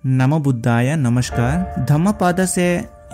नमो बुद्धाय नमस्कार। धम्मपाद से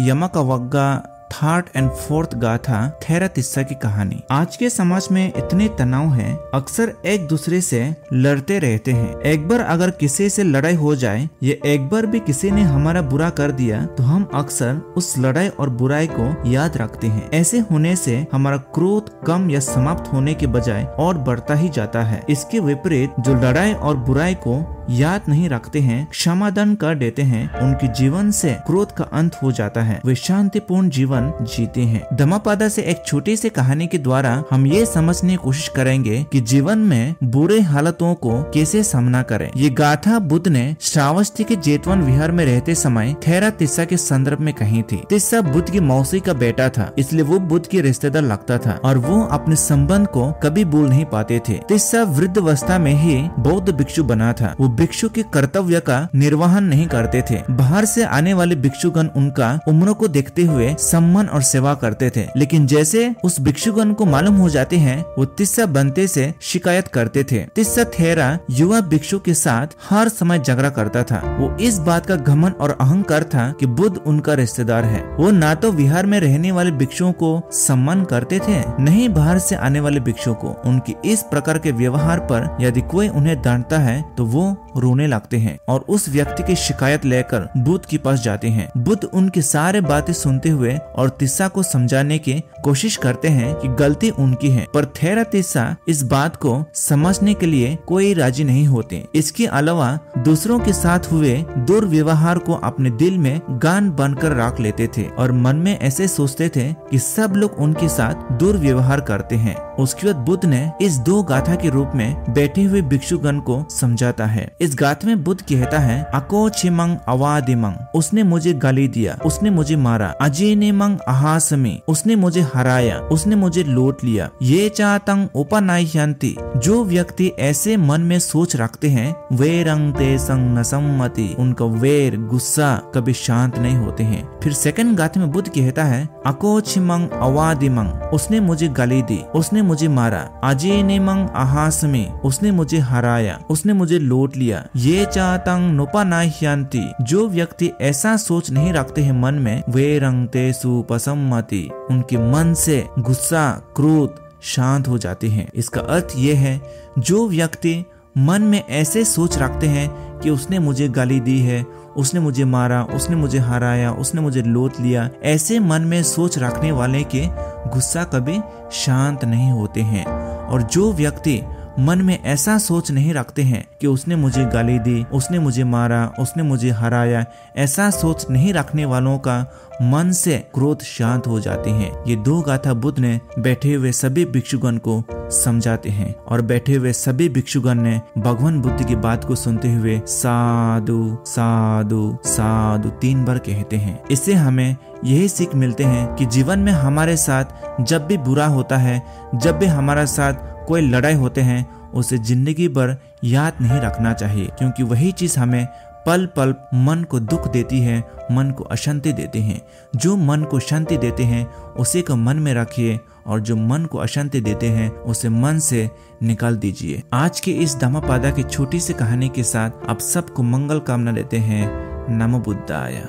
यमक वग्गा थर्ड एंड फोर्थ गाथा थेरातिस्सा की कहानी। आज के समाज में इतने तनाव है, अक्सर एक दूसरे से लड़ते रहते हैं। एक बार अगर किसी से लड़ाई हो जाए या एक बार भी किसी ने हमारा बुरा कर दिया तो हम अक्सर उस लड़ाई और बुराई को याद रखते हैं। ऐसे होने से हमारा क्रोध कम या समाप्त होने के बजाय और बढ़ता ही जाता है। इसके विपरीत जो लड़ाई और बुराई को याद नहीं रखते हैं, क्षमादान कर देते हैं, उनके जीवन से क्रोध का अंत हो जाता है। वे शांतिपूर्ण जीवन जीते हैं। धम्मपाद से एक छोटी सी कहानी के द्वारा हम ये समझने की कोशिश करेंगे कि जीवन में बुरे हालातों को कैसे सामना करें। ये गाथा बुद्ध ने श्रावस्ती के जेतवन विहार में रहते समय थेरातिस्सा के संदर्भ में कही थी। तिस्सा बुद्ध की मौसी का बेटा था, इसलिए वो बुद्ध के रिश्तेदार लगता था और वो अपने संबंध को कभी भूल नहीं पाते थे। तिस्सा वृद्धावस्था में ही बौद्ध भिक्षु बना था। वो भिक्षु के कर्तव्य का निर्वहन नहीं करते थे। बाहर से आने वाले भिक्षुगण उनका उम्र को देखते हुए सम्मान और सेवा करते थे, लेकिन जैसे उस भिक्षुगण को मालूम हो जाते हैं वो तिस्सा बनते से शिकायत करते थे। तिस्सा थेरा युवा भिक्षु के साथ हर समय झगड़ा करता था। वो इस बात का घमंड और अहंकार था कि बुद्ध उनका रिश्तेदार है। वो ना तो विहार में रहने वाले भिक्षुओं को सम्मान करते थे, नहीं बाहर से आने वाले भिक्षुओं को। उनकी इस प्रकार के व्यवहार पर यदि कोई उन्हें डांटता है तो वो रोने लगते हैं और उस व्यक्ति की शिकायत लेकर बुद्ध के पास जाते हैं। बुद्ध उनकी सारे बातें सुनते हुए और तिस्सा को समझाने की कोशिश करते हैं कि गलती उनकी है, पर थेरातिस्सा इस बात को समझने के लिए कोई राजी नहीं होते। इसके अलावा दूसरों के साथ हुए दुर्व्यवहार को अपने दिल में गान बनकर रख लेते थे और मन में ऐसे सोचते थे कि सब लोग उनके साथ दुर्व्यवहार करते हैं। उसके बाद बुद्ध ने इस दो गाथा के रूप में बैठे हुए भिक्षुगण को समझाता है। इस गाथा में बुद्ध कहता है, अको छिमंग अवादिमंग, उसने मुझे गाली दिया, उसने मुझे मारा। अजेनेमंग अहासमी, उसने मुझे हराया, उसने मुझे लौट लिया। ये चातंग उपनाह्यंति, जो व्यक्ति ऐसे मन में सोच रखते हैं, वेरंग तेसंग न सम्मति, उनका वेर गुस्सा कभी शांत नहीं होते हैं। फिर सेकंड गाथा में बुद्ध कहता है, अको छिमंग अवादिमंग, उसने मुझे गाली दी, उसने मुझे मारा। अजेनेमंग अहासमी, उसने मुझे हराया, उसने मुझे लौट लिया। ये चातंग नोपनाह्यंति, जो व्यक्ति ऐसा सोच नहीं रखते हैं मन में, वे रंगते सुपसम्मति, उनके मन से गुस्सा क्रोध शांत हो जाते हैं। इसका अर्थ ये है, जो व्यक्ति मन में ऐसे सोच रखते हैं कि उसने मुझे गाली दी है, उसने मुझे मारा, उसने मुझे हराया, उसने मुझे लौट लिया, ऐसे मन में सोच रखने वाले के गुस्सा कभी शांत नहीं होते हैं। और जो व्यक्ति मन में ऐसा सोच नहीं रखते हैं कि उसने मुझे गाली दी, उसने मुझे मारा, उसने मुझे हराया, ऐसा सोच नहीं रखने वालों का मन से क्रोध शांत हो जाते हैं। ये दो गाथा बुद्ध ने बैठे हुए सभी भिक्षुगण को समझाते हैं और बैठे हुए सभी भिक्षुगण ने भगवान बुद्ध की बात को सुनते हुए साधु साधु साधु 3 बार कहते हैं। इससे हमें यही सीख मिलते हैं कि जीवन में हमारे साथ जब भी बुरा होता है, जब भी हमारे साथ कोई लड़ाई होते हैं, उसे जिंदगी भर याद नहीं रखना चाहिए, क्योंकि वही चीज हमें पल पल मन को दुख देती है, मन को अशांति देते हैं। जो मन को शांति देते हैं उसे को मन में रखिए और जो मन को अशांति देते हैं उसे मन से निकाल दीजिए। आज के इस धम्मपाद की छोटी सी कहानी के साथ आप सबको मंगल कामना देते हैं। नमो बुद्धाय।